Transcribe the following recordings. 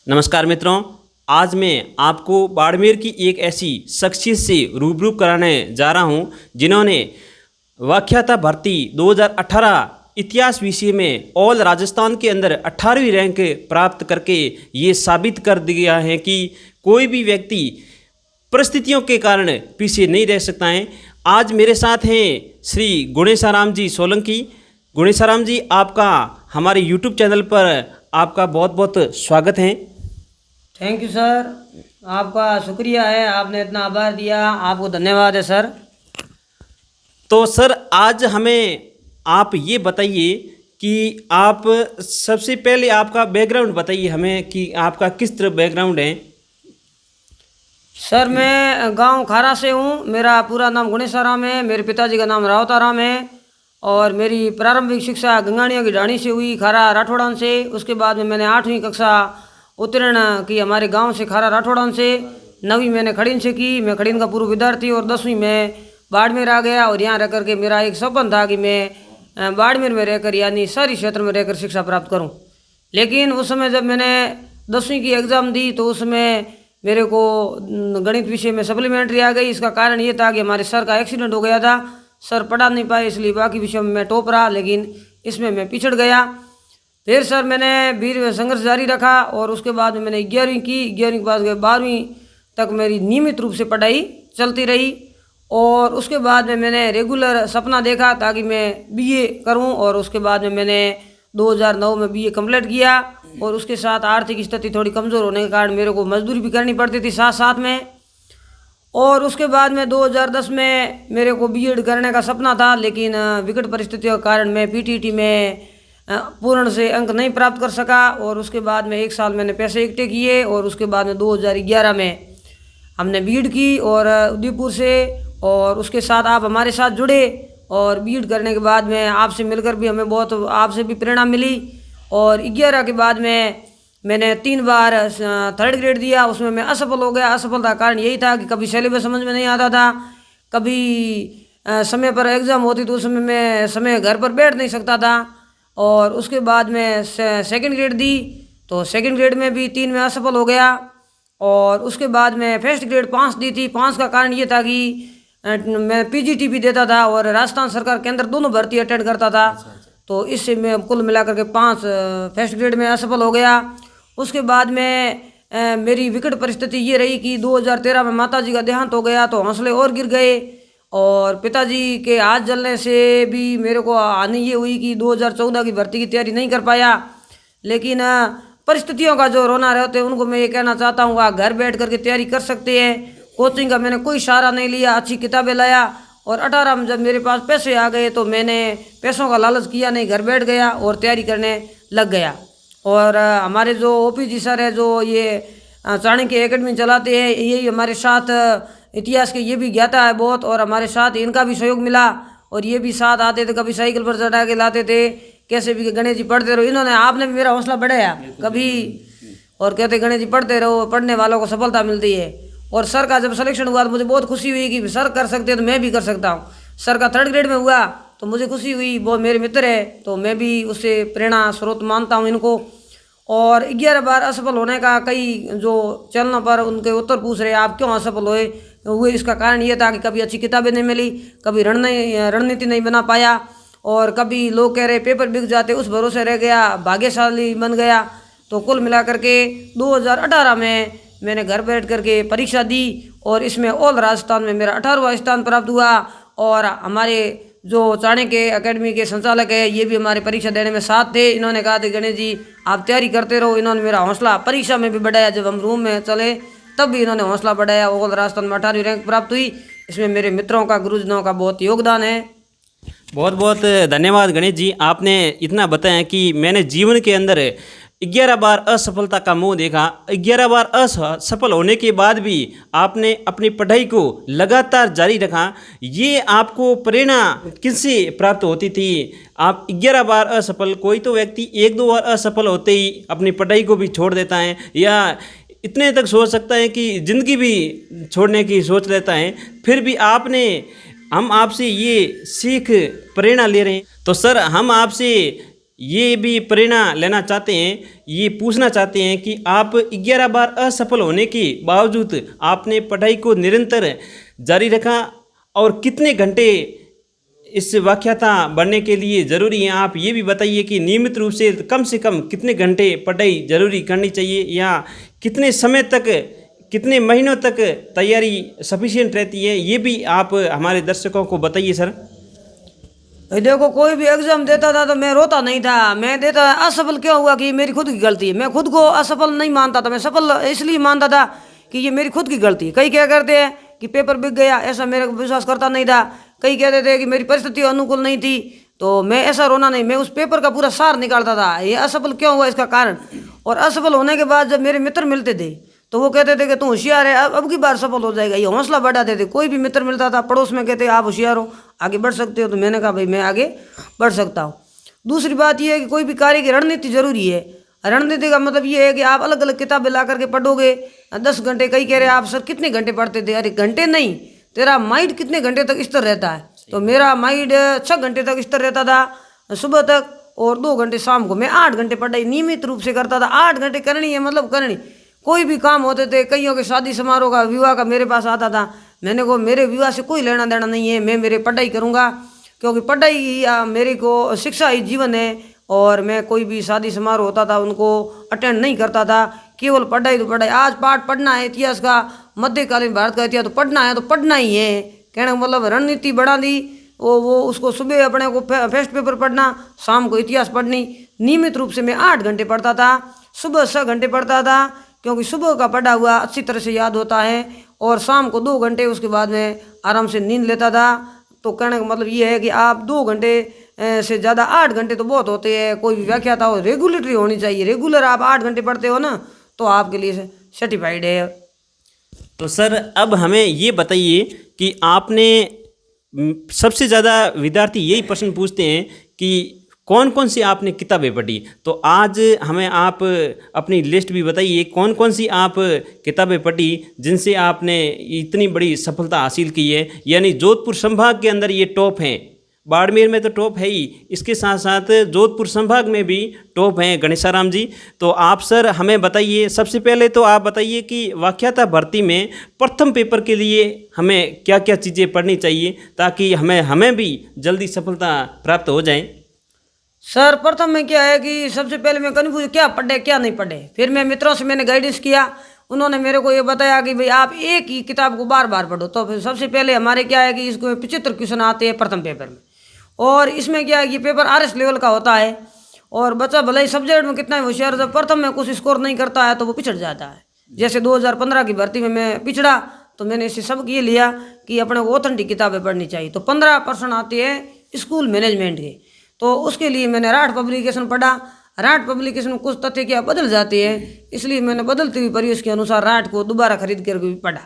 नमस्कार मित्रों, आज मैं आपको बाड़मेर की एक ऐसी शख्सियत से रूबरू कराने जा रहा हूं जिन्होंने व्याख्याता भर्ती 2018 इतिहास विषय में ऑल राजस्थान के अंदर 18वीं रैंक प्राप्त करके ये साबित कर दिया है कि कोई भी व्यक्ति परिस्थितियों के कारण पीछे नहीं रह सकता है। आज मेरे साथ हैं श्री गुणेशाराम जी सोलंकी। गुणेशाराम जी, आपका हमारे यूट्यूब चैनल पर आपका बहुत बहुत स्वागत है। थैंक यू सर, आपका शुक्रिया है, आपने इतना आभार दिया, आपको धन्यवाद है सर। तो सर, आज हमें आप ये बताइए कि आप सबसे पहले आपका बैकग्राउंड बताइए हमें कि आपका किस तरह बैकग्राउंड है। सर, मैं गांव खारा से हूँ। मेरा पूरा नाम गुणेशाराम है, मेरे पिताजी का नाम रावताराम है और मेरी प्रारंभिक शिक्षा गंगानिया की ढाणी से हुई, खारा राठौड़ान से। उसके बाद में मैंने 8वीं कक्षा उत्तीर्ण की हमारे गांव से, खारा राठौड़ान से। 9वीं मैंने खड़ीन से की, मैं खड़ीन का पूर्व विद्यार्थी। और 10वीं में बाड़मेर आ गया और यहाँ रह कर के मेरा एक सपन था कि मैं बाड़मेर में रहकर यानी शहरी क्षेत्र में रहकर शिक्षा प्राप्त करूं। लेकिन उस समय जब मैंने 10वीं की एग्ज़ाम दी तो उसमें मेरे को गणित विषय में सप्लीमेंट्री आ गई। इसका कारण ये था कि हमारे सर का एक्सीडेंट हो गया था, सर पढ़ा नहीं पाए, इसलिए बाकी विषयों में मैं टॉप रहा, लेकिन इसमें मैं पिछड़ गया। फिर सर मैंने वीर संघर्ष जारी रखा और उसके बाद में मैंने 11वीं की। 11वीं के बाद 12वीं तक मेरी नियमित रूप से पढ़ाई चलती रही और उसके बाद में मैंने रेगुलर सपना देखा ताकि मैं बीए करूं। और उसके बाद में मैंने 2009 में बीए कंप्लीट किया और उसके साथ आर्थिक स्थिति थोड़ी कमज़ोर होने के कारण मेरे को मजदूरी भी करनी पड़ती थी साथ साथ में। और उसके बाद में 2010 में मेरे को बीएड करने का सपना था, लेकिन विकट परिस्थितियों के कारण मैं पीटीटी में पूर्ण से अंक नहीं प्राप्त कर सका। और उसके बाद में 1 साल मैंने पैसे इकट्ठे किए और उसके बाद में 2011 में हमने बीएड की और उदयपुर से। और उसके साथ आप हमारे साथ जुड़े और बीएड करने के बाद में आपसे मिलकर भी हमें बहुत, आपसे भी प्रेरणा मिली। और 11 के बाद में मैंने 3 बार 3rd ग्रेड दिया, उसमें मैं असफल हो गया। असफलता का कारण यही था कि कभी सिलेबस समझ में नहीं आता था, कभी समय पर एग्ज़ाम होती तो उस समय मैं समय घर पर बैठ नहीं सकता था। और उसके बाद में 2nd ग्रेड दी तो 2nd ग्रेड में भी 3 में असफल हो गया। और उसके बाद में 1st ग्रेड 5 दी थी। 5 का कारण ये था कि मैं पीजीटी भी देता था और राजस्थान सरकार केंद्र दोनों भर्ती अटेंड करता था। तो इससे मैं कुल मिलाकर के 5 1st ग्रेड में असफल हो गया। उसके बाद में मेरी विकट परिस्थिति ये रही कि 2013 में माताजी का देहांत हो गया तो हौसले और गिर गए और पिताजी के हाथ जलने से भी मेरे को हानि ये हुई कि 2014 की भर्ती की तैयारी नहीं कर पाया। लेकिन परिस्थितियों का जो रोना रहते हैं उनको मैं ये कहना चाहता हूँ, आप घर बैठ करके तैयारी कर सकते हैं। कोचिंग का मैंने कोई सहारा नहीं लिया, अच्छी किताबें लाया। और 18 में जब मेरे पास पैसे आ गए तो मैंने पैसों का लालच किया नहीं, घर बैठ गया और तैयारी करने लग गया। और हमारे जो ओपीजी सर है, जो ये चाणक्य एकेडमी चलाते हैं, यही हमारे साथ इतिहास के ये भी ज्ञाता है बहुत और हमारे साथ इनका भी सहयोग मिला। और ये भी साथ आते थे, कभी साइकिल पर चढ़ा के लाते थे, कैसे भी गणेश जी पढ़ते रहो। इन्होंने, आपने भी मेरा हौसला बढ़ाया कभी और कहते गणेश जी पढ़ते रहो, पढ़ने वालों को सफलता मिलती है। और सर का जब सिलेक्शन हुआ तो मुझे बहुत खुशी हुई कि सर कर सकते हैं तो मैं भी कर सकता हूँ। सर का 3rd ग्रेड में हुआ तो मुझे खुशी हुई, वो मेरे मित्र है तो मैं भी उससे प्रेरणा स्रोत मानता हूँ इनको। और 11 बार असफल होने का कई जो चैनलों पर उनके उत्तर पूछ रहे आप क्यों असफल हुए, इसका कारण ये था कि कभी अच्छी किताबें नहीं मिली, कभी रणनीति नहीं बना पाया और कभी लोग कह रहे पेपर बिक जाते, उस भरोसे रह गया, भाग्यशाली बन गया। तो कुल मिलाकर के 2018 में मैंने घर बैठ करके परीक्षा दी और इसमें ऑल राजस्थान में मेरा 18वां स्थान प्राप्त हुआ। और हमारे जो चाणक्य एकेडमी के संचालक है ये भी हमारे परीक्षा देने में साथ थे। इन्होंने कहा था गणेश जी आप तैयारी करते रहो। इन्होंने मेरा हौसला परीक्षा में भी बढ़ाया, जब हम रूम में चले तब भी इन्होंने हौसला बढ़ाया। ऑल राजस्थान में 18वीं रैंक प्राप्त हुई। इसमें मेरे मित्रों का, गुरुजनों का बहुत योगदान है। बहुत बहुत धन्यवाद गणेश जी, आपने इतना बताया कि मैंने जीवन के अंदर 11 बार असफलता का मुंह देखा। 11 बार असफल होने के बाद भी आपने अपनी पढ़ाई को लगातार जारी रखा। ये आपको प्रेरणा किससे प्राप्त होती थी? आप 11 बार असफल, कोई तो व्यक्ति 1-2 बार असफल होते ही अपनी पढ़ाई को भी छोड़ देता है या इतने तक सोच सकता है कि ज़िंदगी भी छोड़ने की सोच लेता है। फिर भी हम आपसे ये सीख प्रेरणा ले रहे हैं। तो सर, हम आपसे ये भी प्रेरणा लेना चाहते हैं, ये पूछना चाहते हैं कि आप 11 बार असफल होने के बावजूद आपने पढ़ाई को निरंतर जारी रखा और कितने घंटे इस व्याख्याता बनने के लिए ज़रूरी है। आप ये भी बताइए कि नियमित रूप से कम कितने घंटे पढ़ाई ज़रूरी करनी चाहिए या कितने समय तक, कितने महीनों तक तैयारी सफिशिएंट रहती है, ये भी आप हमारे दर्शकों को बताइए सर। देखो, कोई भी एग्जाम देता था तो मैं रोता नहीं था, मैं देता असफल क्यों हुआ कि मेरी खुद की गलती है। मैं खुद को असफल नहीं मानता था, मैं सफल इसलिए मानता था कि ये मेरी खुद की गलती है। कई क्या करते हैं कि पेपर बिक गया, ऐसा मेरे को विश्वास करता नहीं था। कई कहते थे कि मेरी परिस्थिति अनुकूल नहीं थी, तो मैं ऐसा रोना नहीं, मैं उस पेपर का पूरा सार निकालता था, ये असफल क्यों हुआ इसका कारण। और असफल होने के बाद जब मेरे मित्र मिलते थे तो वो कहते थे कि तू होशियार है, अब की बार सफल हो जाएगा, ये हौसला बढ़ाते थे। कोई भी मित्र मिलता था पड़ोस में कहते आप होशियार हो, आगे बढ़ सकते हो, तो मैंने कहा भाई मैं आगे बढ़ सकता हूँ। दूसरी बात यह है कि कोई भी कार्य की रणनीति जरूरी है। रणनीति का मतलब ये है कि आप अलग अलग किताबें ला करके पढ़ोगे 10 घंटे। कई कह रहे आप सर कितने घंटे पढ़ते थे, अरे घंटे नहीं, तेरा माइंड कितने घंटे तक स्थिर रहता है। तो मेरा माइंड 6 घंटे तक स्थिर रहता था सुबह तक, और 2 घंटे शाम को। मैं 8 घंटे पढ़ाई नियमित रूप से करता था। 8 घंटे करनी है मतलब करनी। कोई भी काम होते थे, कईयों के शादी समारोह का, विवाह का मेरे पास आता था, मैंने को मेरे विवाह से कोई लेना देना नहीं है, मैं मेरे पढ़ाई करूँगा, क्योंकि पढ़ाई ही मेरे को शिक्षा ही जीवन है। और मैं कोई भी शादी समारोह होता था उनको अटेंड नहीं करता था, केवल पढ़ाई तो पढ़ाई। आज पाठ पढ़ना है इतिहास का, मध्यकालीन भारत का इतिहास तो पढ़ना है, तो पढ़ना ही है। कहने का मतलब रणनीति बढ़ा दी, वो उसको सुबह अपने को फेस्ट पेपर पढ़ना, शाम को इतिहास पढ़नी। नियमित रूप से मैं 8 घंटे पढ़ता था, सुबह 6 घंटे पढ़ता था, क्योंकि सुबह का पढ़ा हुआ अच्छी तरह से याद होता है, और शाम को 2 घंटे उसके बाद में आराम से नींद लेता था। तो कहने का मतलब ये है कि आप 2 घंटे से ज़्यादा 8 घंटे तो बहुत होते हैं। कोई भी व्याख्याता हो, रेगुलेटरी होनी चाहिए। रेगुलर आप 8 घंटे पढ़ते हो ना, तो आपके लिए सर्टिफाइड है। तो सर अब हमें ये बताइए कि आपने सबसे ज़्यादा विद्यार्थी यही प्रश्न पूछते हैं कि कौन कौन सी आपने किताबें पढ़ी, तो आज हमें आप अपनी लिस्ट भी बताइए, कौन कौन सी आप किताबें पढ़ी जिनसे आपने इतनी बड़ी सफलता हासिल की है। यानी जोधपुर संभाग के अंदर ये टॉप हैं, बाड़मेर में तो टॉप है ही, इसके साथ साथ जोधपुर संभाग में भी टॉप हैं गणेशाराम जी। तो आप सर हमें बताइए, सबसे पहले तो आप बताइए कि व्याख्याता भर्ती में प्रथम पेपर के लिए हमें क्या क्या चीज़ें पढ़नी चाहिए ताकि हमें भी जल्दी सफलता प्राप्त हो जाए। सर प्रथम में क्या है कि सबसे पहले मैं कन्फ्यूज क्या पढ़े क्या नहीं पढ़े। फिर मैं मित्रों से मैंने गाइडेंस किया, उन्होंने मेरे को ये बताया कि भाई आप एक ही किताब को बार बार पढ़ो। तो फिर सबसे पहले हमारे क्या है कि इसको 75 क्वेश्चन आते हैं प्रथम पेपर में, और इसमें क्या है कि पेपर RS लेवल का होता है, और बच्चा भले ही सब्जेक्ट में कितना होशियार, जब प्रथम में कुछ स्कोर नहीं करता है तो वो पिछड़ जाता है। जैसे 2015 की भर्ती में मैं पिछड़ा, तो मैंने इससे सबक ये लिया कि अपने को ऑथेंटिक किताबें पढ़नी चाहिए। तो 15% आते हैं स्कूल मैनेजमेंट के, तो उसके लिए मैंने राठ पब्लिकेशन पढ़ा। राठ पब्लिकेशन में कुछ तथ्य क्या बदल जाते हैं, इसलिए मैंने बदलती हुई परिवेश के अनुसार राठ को दोबारा खरीद कर भी पढ़ा।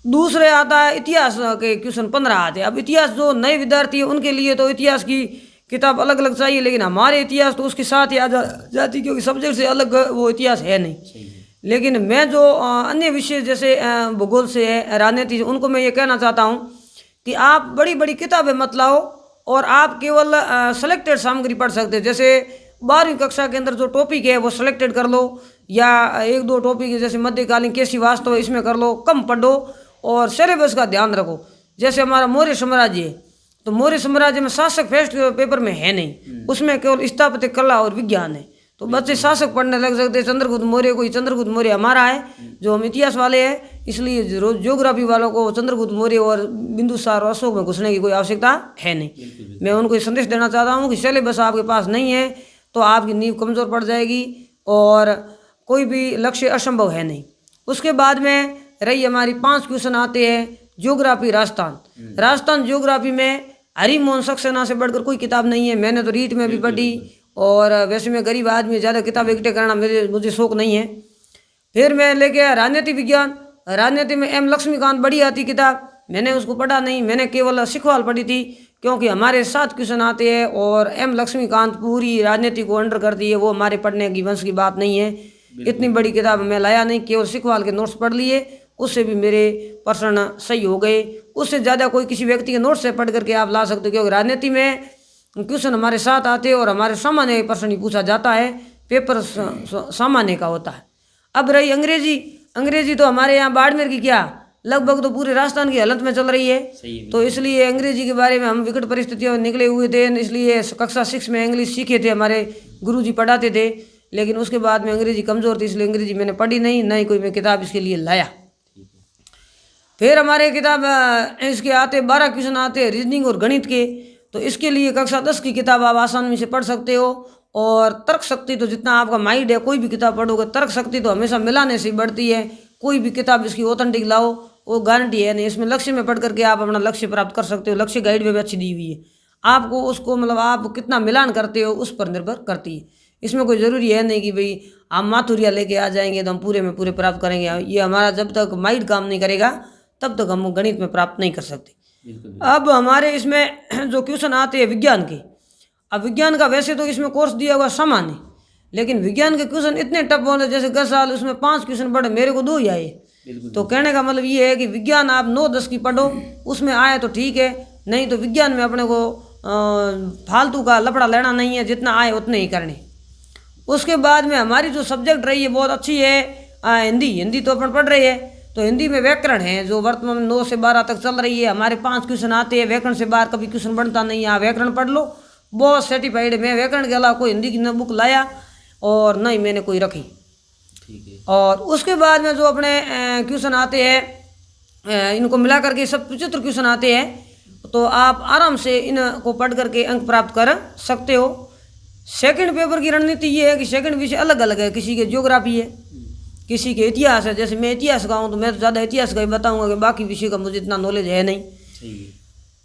दूसरे आता है इतिहास के क्वेश्चन 15 आते हैं। अब इतिहास जो नए विद्यार्थी है उनके लिए तो इतिहास की किताब अलग अलग चाहिए, लेकिन हमारे इतिहास तो उसके साथ ही आ जाती, क्योंकि सब्जेक्ट से अलग वो इतिहास है नहीं। लेकिन मैं जो अन्य विषय जैसे भूगोल से है, राजनीति से, उनको मैं ये कहना चाहता हूँ कि आप बड़ी बड़ी किताबें मत लाओ, और आप केवल सेलेक्टेड सामग्री पढ़ सकते हैं। जैसे 12वीं कक्षा के अंदर जो टॉपिक है वो सिलेक्टेड कर लो, या 1-2 टॉपिक जैसे मध्यकालीन केसी वास्तव इसमें कर लो, कम पढ़ो, और सिलेबस का ध्यान रखो। जैसे हमारा मौर्य साम्राज्य है, तो मौर्य साम्राज्य में शासक फेस्ट पेपर में है नहीं, उसमें केवल स्थापत्य कला और विज्ञान है। तो बच्चे शासक पढ़ने लग सकते हैं। चंद्रगुप्त मौर्य, कोई चंद्रगुप्त मौर्य हमारा है जो हम इतिहास वाले हैं, इसलिए ज्योग्राफी वालों को चंद्रगुप्त मौर्य और बिंदुसार और अशोक में घुसने की कोई आवश्यकता है नहीं। मैं उनको ये संदेश देना चाहता हूँ कि सिलेबस आपके पास नहीं है तो आपकी नींव कमज़ोर पड़ जाएगी, और कोई भी लक्ष्य असंभव है नहीं। उसके बाद में रही हमारी 5 क्वेश्चन आते हैं ज्योग्राफी राजस्थान। राजस्थान ज्योग्राफी में हरिमोहन सक्सेना से बढ़कर कोई किताब नहीं है। मैंने तो रीट में भी पढ़ी, और वैसे मैं गरीब आदमी, ज़्यादा किताब इकट्ठे करना मुझे शौक नहीं है। फिर मैं लेके आया राजनीति विज्ञान। राजनीति में M लक्ष्मीकांत बड़ी आती किताब, मैंने उसको पढ़ा नहीं, मैंने केवल सिखवाल पढ़ी थी, क्योंकि हमारे 7 क्वेश्चन आते हैं और M लक्ष्मीकांत पूरी राजनीति को अंडर करती है। वो हमारे पढ़ने की वंश की बात नहीं है। इतनी बड़ी किताब मैं लाया नहीं, केवल सिखवाल के नोट्स पढ़ लिए, उससे भी मेरे प्रश्न सही हो गए। उससे ज़्यादा कोई किसी व्यक्ति के नोट्स से पढ़ करके आप ला सकते हो, क्योंकि राजनीति में क्वेश्चन हमारे साथ आते हैं और हमारे सामान्य प्रश्न ही पूछा जाता है, पेपर सामान्य का होता है। अब रही अंग्रेजी, अंग्रेजी तो हमारे यहाँ बाड़मेर की क्या लगभग तो पूरे राजस्थान की हालत में चल रही है। तो इसलिए अंग्रेजी के बारे में हम विकट परिस्थितियों में निकले हुए थे, इसलिए कक्षा 6 में इंग्लिश सीखे थे, हमारे गुरुजी पढ़ाते थे। लेकिन उसके बाद में अंग्रेजी कमज़ोर थी, इसलिए अंग्रेजी मैंने पढ़ी नहीं, ना ही कोई मैं किताब इसके लिए लाया। फिर हमारे किताब इसके आते 12 क्वेश्चन आते हैं रीजनिंग और गणित के। तो इसके लिए कक्षा 10 की किताब आप आसानी से पढ़ सकते हो। और तर्क शक्ति तो जितना आपका माइंड है, कोई भी किताब पढ़ोगे, तर्क शक्ति तो हमेशा मिलाने से बढ़ती है। कोई भी किताब इसकी ऑथेंटिक लाओ, वो गारंटी है नहीं। इसमें लक्ष्य में पढ़ करके आप अपना लक्ष्य प्राप्त कर सकते हो। लक्ष्य गाइड में भी अच्छी दी हुई है, आपको उसको मतलब आप कितना मिलान करते हो उस पर निर्भर करती है। इसमें कोई ज़रूरी है नहीं कि भाई आप माथुरिया लेके आ जाएंगे तो हम पूरे में पूरे प्राप्त करेंगे। ये हमारा जब तक माइंड काम नहीं करेगा तब तक हम गणित में प्राप्त नहीं कर सकते। अब हमारे इसमें जो क्वेश्चन आते हैं विज्ञान के, अब विज्ञान का वैसे तो इसमें कोर्स दिया हुआ सामान्य, लेकिन विज्ञान के क्वेश्चन इतने टफ होने, जैसे 10 साल उसमें 5 क्वेश्चन पढ़े, मेरे को 2 ही आए। तो कहने का मतलब ये है कि विज्ञान आप 9-10 की पढ़ो, उसमें आए तो ठीक है, नहीं तो विज्ञान में अपने को फालतू का लफड़ा लेना नहीं है, जितना आए उतने ही करने। उसके बाद में हमारी जो सब्जेक्ट रही है बहुत अच्छी है हिंदी। हिंदी तो अपन पढ़ रहे हैं, तो हिंदी में व्याकरण है जो वर्तमान में 9 से 12 तक चल रही है। हमारे 5 क्वेश्चन आते हैं, व्याकरण से बाहर कभी क्वेश्चन बनता नहीं है। आप व्याकरण पढ़ लो, बहुत सेटिस्फाइड है। मैं व्याकरण के अलावा कोई हिंदी की न बुक लाया और न ही मैंने कोई रखी। ठीक है। और उसके बाद में जो अपने क्वेश्चन आते हैं, इनको मिला करके सब 75 क्वेश्चन आते हैं, तो आप आराम से इनको पढ़ करके अंक प्राप्त कर सकते हो। सेकंड पेपर की रणनीति ये है कि सेकंड विषय अलग अलग है, किसी के ज्योग्राफी है, किसी के इतिहास है। जैसे मैं इतिहास का हूँ तो मैं तो ज़्यादा इतिहास का ही बताऊँगा कि बाकी विषय का मुझे इतना नॉलेज है नहीं।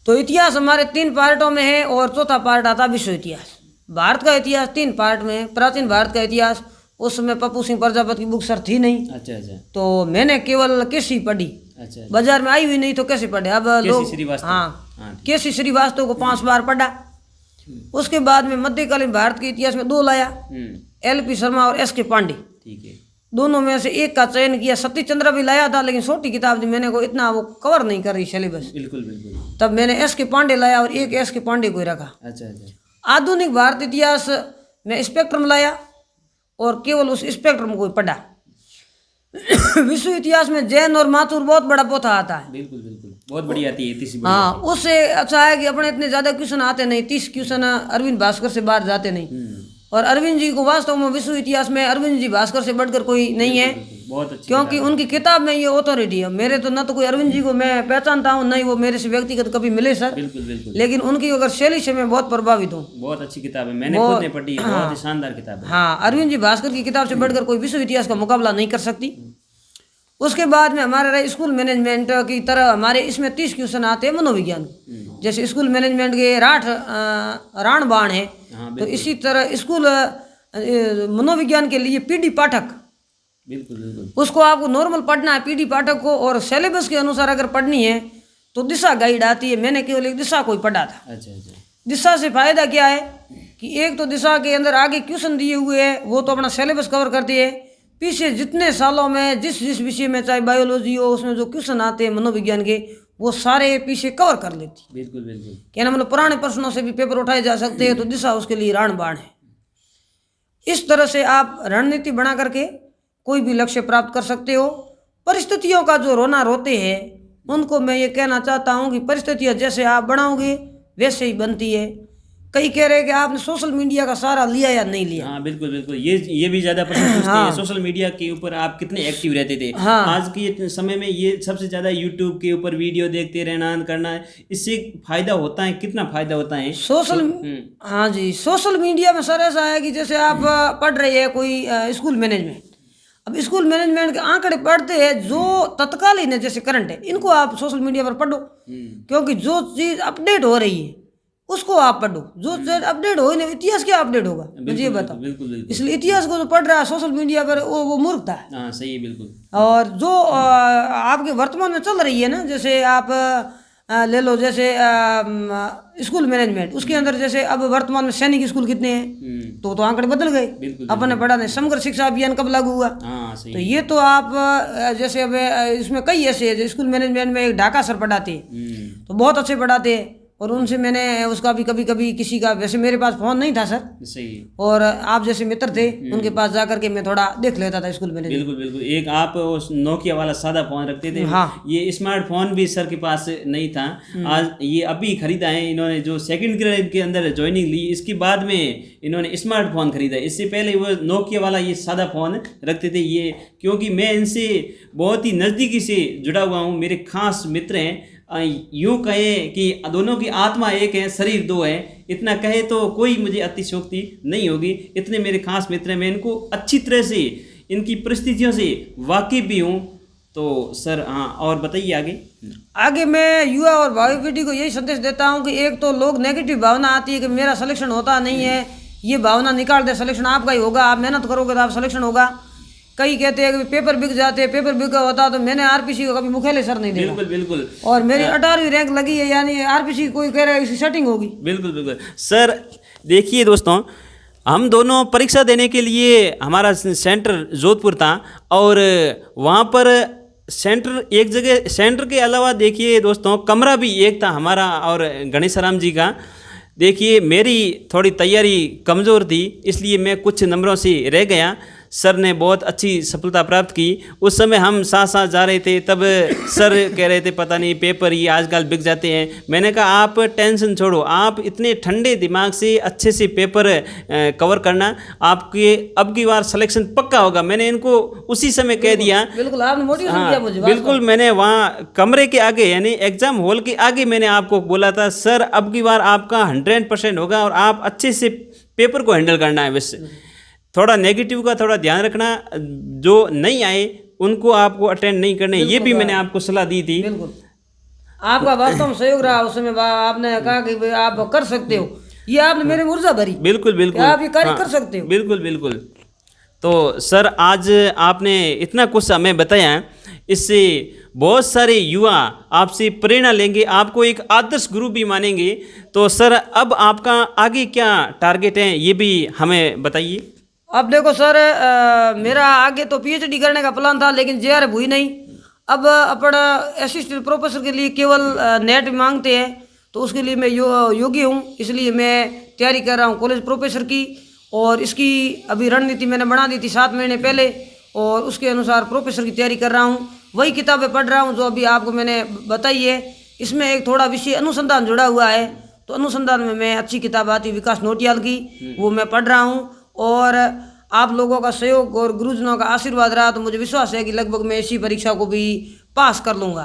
तो इतिहास हमारे 3 पार्टों में है और चौथा पार्ट आता विश्व इतिहास। भारत का इतिहास 3 पार्ट में है। प्राचीन भारत का इतिहास, उस समय पप्पू सिंह प्रजापति की बुक सर थी नहीं। अच्छा। तो मैंने केवल केसी पढ़ी। अच्छा। बाजार में आई हुई नहीं तो कैसे पढ़े। अब लोग केसी श्रीवास्तव को 5 बार पढ़ा। उसके बाद में मध्यकालीन भारत के इतिहास में 2 लाया, LP शर्मा और SK पांडे। ठीक है। दोनों में से एक का चयन किया। सतीश चंद्र भी लाया था, लेकिन छोटी किताब थी, मैंने को इतना वो कवर नहीं कर रही सिलेबस। बिल्कुल। तब मैंने SK पांडे लाया और एक SK पांडे को ही रखा। अच्छा। आधुनिक भारत इतिहास में स्पेक्ट्रम लाया और केवल उस स्पेक्ट्रम को पढ़ा। विश्व इतिहास में जैन और माथुर बहुत बड़ा पोथा आता है। बिल्कुल बहुत बड़ी आती है। हाँ, उससे अच्छा है कि अपने इतने ज़्यादा क्वेश्चन आते नहीं। 30 क्वेश्चन अरविंद भास्कर से बाहर जाते नहीं। और अरविंद जी को वास्तव में विश्व इतिहास में अरविंद जी भास्कर से बढ़कर कोई नहीं है। बहुत अच्छी, क्योंकि उनकी किताब में ये ऑथोरिटी है। मेरे तो न तो कोई अरविंद जी को मैं पहचानता हूँ, नहीं वो मेरे से व्यक्तिगत कभी मिले सर। बिल्कुल। लेकिन उनकी अगर शैली से मैं बहुत प्रभावित हूँ। बहुत अच्छी किताब है, मैंने खुद ने पढ़ी, बहुत ही शानदार किताब है। हाँ, अरविंद जी भास्कर की किताब से बढ़कर कोई विश्व इतिहास का मुकाबला नहीं कर सकती। उसके बाद में हमारे रहे स्कूल मैनेजमेंट की तरह, हमारे इसमें 30 क्वेश्चन आते हैं मनोविज्ञान। जैसे स्कूल मैनेजमेंट के राण बाण है, तो इसी तरह स्कूल मनोविज्ञान के लिए PD पाठक। बिल्कुल। उसको आपको नॉर्मल पढ़ना है PD पाठक को, और सिलेबस के अनुसार अगर पढ़नी है तो दिशा गाइड आती है। मैंने केवल एक दिशा को ही पढ़ा था। अच्छा। दिशा से फायदा क्या है कि एक तो दिशा के अंदर आगे क्वेश्चन दिए हुए हैं, वो तो अपना सिलेबस कवर करती है। पीछे जितने सालों में जिस विषय में, चाहे बायोलॉजी हो, उसमें जो क्वेश्चन आते हैं मनोविज्ञान के, वो सारे पीछे कवर कर लेती। बिल्कुल। क्या मतलब पुराने प्रश्नों से भी पेपर उठाए जा सकते हैं, तो दिशा उसके लिए राणबाण है। इस तरह से आप रणनीति बना करके कोई भी लक्ष्य प्राप्त कर सकते हो। परिस्थितियों का जो रोना रोते हैं, उनको मैं ये कहना चाहता हूँ कि परिस्थितियाँ जैसे आप बनाओगे वैसे ही बनती है। कई कह रहे हैं कि आपने सोशल मीडिया का सहारा लिया या नहीं लिया। हाँ, बिल्कुल। ये भी ज़्यादा प्रश्न पूछते हैं। सोशल मीडिया के ऊपर आप कितने एक्टिव रहते थे। हाँ। आज के समय में ये सबसे ज़्यादा यूट्यूब के ऊपर वीडियो देखते रहना करना है, इससे फायदा होता है? कितना फायदा होता है हाँ जी, सोशल मीडिया में सर ऐसा है कि जैसे आप पढ़ रहे हैं कोई स्कूल मैनेजमेंट। अब स्कूल मैनेजमेंट के आंकड़े पढ़ते हैं जो तत्कालीन है, जैसे करंट है, इनको आप सोशल मीडिया पर पढ़ो, क्योंकि जो चीज़ अपडेट हो रही है उसको आप पढ़ो। जो चीज अपडेट हो नहीं, इतिहास क्या अपडेट होगा मुझे बताओ। बिल्कुल। इसलिए इतिहास को जो पढ़ रहा है सोशल मीडिया पर, वो मूर्खता है। हाँ, सही है, बिल्कुल। और जो आपके वर्तमान में चल रही है ना, जैसे आप ले लो, जैसे स्कूल मैनेजमेंट, उसके अंदर जैसे अब वर्तमान में सैनिक स्कूल कितने हैं, तो आंकड़े बदल गए। अपन ने पढ़ा नहीं। समग्र शिक्षा अभियान कब लागू हुआ? तो ये तो आप जैसे अब इसमें कई ऐसे है, स्कूल मैनेजमेंट में एक ढाका सर पढ़ाते हैं, तो बहुत अच्छे पढ़ाते हैं। और उनसे मैंने उसका भी कभी कभी किसी का, वैसे मेरे पास फ़ोन नहीं था सर, सही। और आप जैसे मित्र थे उनके पास जा करके मैं थोड़ा देख लेता था स्कूल में। बिल्कुल बिल्कुल। एक आप उस नोकिया वाला सादा फ़ोन रखते थे। हाँ। ये स्मार्टफोन भी सर के पास नहीं था। आज ये अभी खरीदा है इन्होंने, जो सेकंड ग्रेड के अंदर ज्वाइनिंग ली, इसके बाद में इन्होंने स्मार्टफोन खरीदा। इससे पहले वो नोकिया वाला ये सादा फ़ोन रखते थे। ये क्योंकि मैं इनसे बहुत ही नज़दीकी से जुड़ा हुआ हूँ, मेरे खास मित्र हैं। यूँ कहें कि दोनों की आत्मा एक है, शरीर दो है, इतना कहे तो कोई मुझे अतिशोक्ति नहीं होगी। इतने मेरे खास मित्र हैं, मैं इनको अच्छी तरह से इनकी परिस्थितियों से वाकिफ भी हूँ। तो सर हाँ, और बताइए आगे। आगे मैं युवा और भावी पीढ़ी को यही संदेश देता हूँ कि एक तो लोग नेगेटिव भावना आती है कि मेरा सिलेक्शन होता नहीं है, ये भावना निकाल दे, सिलेक्शन आपका ही होगा, आप मेहनत करोगे तो आप सिलेक्शन होगा। कई कहते हैं कि पेपर बिक जाते हैं, पेपर बिका होता तो मैंने आरपीसी को कभी मुख्यालय सर नहीं देखा। बिल्कुल बिल्कुल। और मेरी 18वीं रैंक लगी है, यानी आरपीसी कोई कह रहा है इसकी सेटिंग होगी। बिल्कुल बिल्कुल। सर देखिए दोस्तों, हम दोनों परीक्षा देने के लिए, हमारा सेंटर जोधपुर था और वहाँ पर सेंटर एक जगह, सेंटर के अलावा देखिए दोस्तों कमरा भी एक था हमारा और गणेशराम जी का। देखिए मेरी थोड़ी तैयारी कमज़ोर थी, इसलिए मैं कुछ नंबरों से रह गया। सर ने बहुत अच्छी सफलता प्राप्त की। उस समय हम साथ साथ जा रहे थे, तब सर कह रहे थे पता नहीं पेपर ये आजकल बिक जाते हैं। मैंने कहा आप टेंशन छोड़ो, आप इतने ठंडे दिमाग से अच्छे से पेपर कवर करना, आपके अब की बार सिलेक्शन पक्का होगा। मैंने इनको उसी समय कह दिया। बिल्कुल आपने मोटिवेशन किया मुझे। बिल्कुल, मैंने वहाँ कमरे के आगे यानी एग्जाम हॉल के आगे मैंने आपको बोला था सर अब की बार आपका 100% होगा और आप अच्छे से पेपर को हैंडल करना है। वैसे थोड़ा नेगेटिव का थोड़ा ध्यान रखना, जो नहीं आए उनको आपको अटेंड नहीं करने, ये भी मैंने आपको सलाह दी थी। बिल्कुल आपका वास्तव में सहयोग रहा उस समय। आपने कहा कि भाई आप कर सकते हो, ये आपने मेरे में ऊर्जा भरी। बिल्कुल बिल्कुल, आप ये कार्य कर सकते हो। बिल्कुल बिल्कुल। तो सर आज आपने इतना कुछ हमें बताया, इससे बहुत सारे युवा आपसे प्रेरणा लेंगे, आपको एक आदर्श गुरु भी मानेंगे। तो सर अब आपका आगे क्या टारगेट है ये भी हमें बताइए। अब देखो सर, मेरा आगे तो पीएचडी करने का प्लान था, लेकिन जेआरएफ हुई नहीं। अब अपन असिस्टेंट प्रोफेसर के लिए केवल नेट मांगते हैं, तो उसके लिए मैं योग्य हूँ, इसलिए मैं तैयारी कर रहा हूँ कॉलेज प्रोफेसर की। और इसकी अभी रणनीति मैंने बना दी थी 7 महीने पहले, और उसके अनुसार प्रोफेसर की तैयारी कर रहा हूँ। वही किताबें पढ़ रहा हूँ जो अभी आपको मैंने बताई है। इसमें एक थोड़ा विषय अनुसंधान जुड़ा हुआ है, तो अनुसंधान में मैं अच्छी किताब आती विकास नोटियाल की, वो मैं पढ़ रहा हूँ। और आप लोगों का सहयोग और गुरुजनों का आशीर्वाद रहा तो मुझे विश्वास है कि लगभग मैं इसी परीक्षा को भी पास कर लूँगा।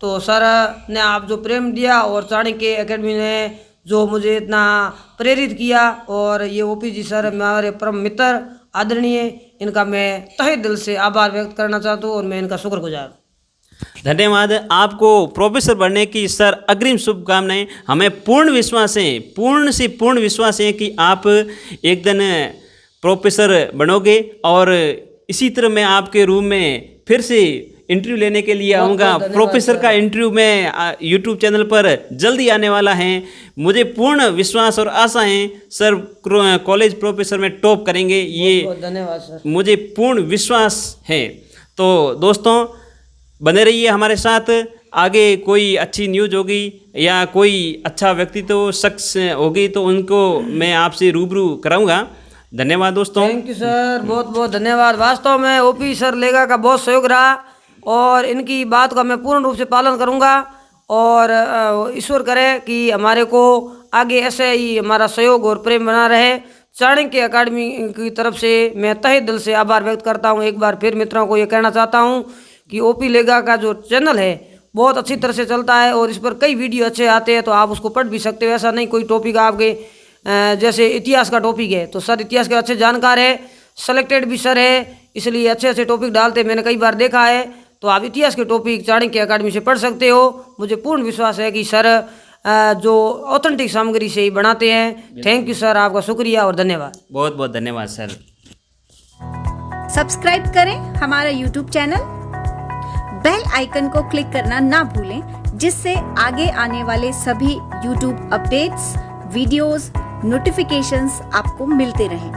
तो सर ने आप जो प्रेम दिया और चाणक्य एकेडमी ने जो मुझे इतना प्रेरित किया, और ये ओपी जी सर हमारे परम मित्र आदरणीय, इनका मैं तहे दिल से आभार व्यक्त करना चाहता हूँ और मैं इनका शुक्रगुजार हूँ। धन्यवाद। आपको प्रोफेसर बनने की सर अग्रिम शुभकामनाएं। हमें पूर्ण विश्वास है, पूर्ण से पूर्ण विश्वास है कि आप एक दिन प्रोफेसर बनोगे। और इसी तरह मैं आपके रूम में फिर से इंटरव्यू लेने के लिए आऊँगा। प्रोफेसर का इंटरव्यू में यूट्यूब चैनल पर जल्दी आने वाला है। मुझे पूर्ण विश्वास और आशा है सर कॉलेज प्रोफेसर में टॉप करेंगे, ये धन्यवाद सर, मुझे पूर्ण विश्वास है। तो दोस्तों बने रहिए हमारे साथ। आगे कोई अच्छी न्यूज़ होगी या कोई अच्छा व्यक्तित्व शख्स होगी तो उनको मैं आपसे रूबरू कराऊंगा। धन्यवाद दोस्तों। थैंक यू सर, बहुत बहुत धन्यवाद। वास्तव में ओपी सर लेगा का बहुत सहयोग रहा और इनकी बात का मैं पूर्ण रूप से पालन करूंगा। और ईश्वर करे कि हमारे को आगे ऐसे ही हमारा सहयोग और प्रेम बना रहे। चाणक्य अकादमी की तरफ से मैं तहे दिल से आभार व्यक्त करता हूं। एक बार फिर मित्रों को ये कहना चाहता हूं कि ओपी लेगा का जो चैनल है बहुत अच्छी तरह से चलता है और इस पर कई वीडियो अच्छे आते हैं, तो आप उसको पढ़ भी सकते हो। ऐसा नहीं कोई टॉपिक आपके जैसे इतिहास का टॉपिक है तो सर इतिहास के अच्छे जानकार है, सेलेक्टेड भी सर है, इसलिए अच्छे अच्छे टॉपिक डालते मैंने कई बार देखा है। तो आप इतिहास के टॉपिक चाणक्य अकादमी से पढ़ सकते हो। मुझे पूर्ण विश्वास है कि सर जो ऑथेंटिक सामग्री से ही बनाते हैं। थैंक यू सर, आपका शुक्रिया और धन्यवाद। बहुत बहुत धन्यवाद सर। सब्सक्राइब करें हमारा यूट्यूब चैनल, बेल आइकन को क्लिक करना ना भूलें, जिससे आगे आने वाले सभी यूट्यूब अपडेट्स, वीडियोस, नोटिफिकेशंस आपको मिलते रहें।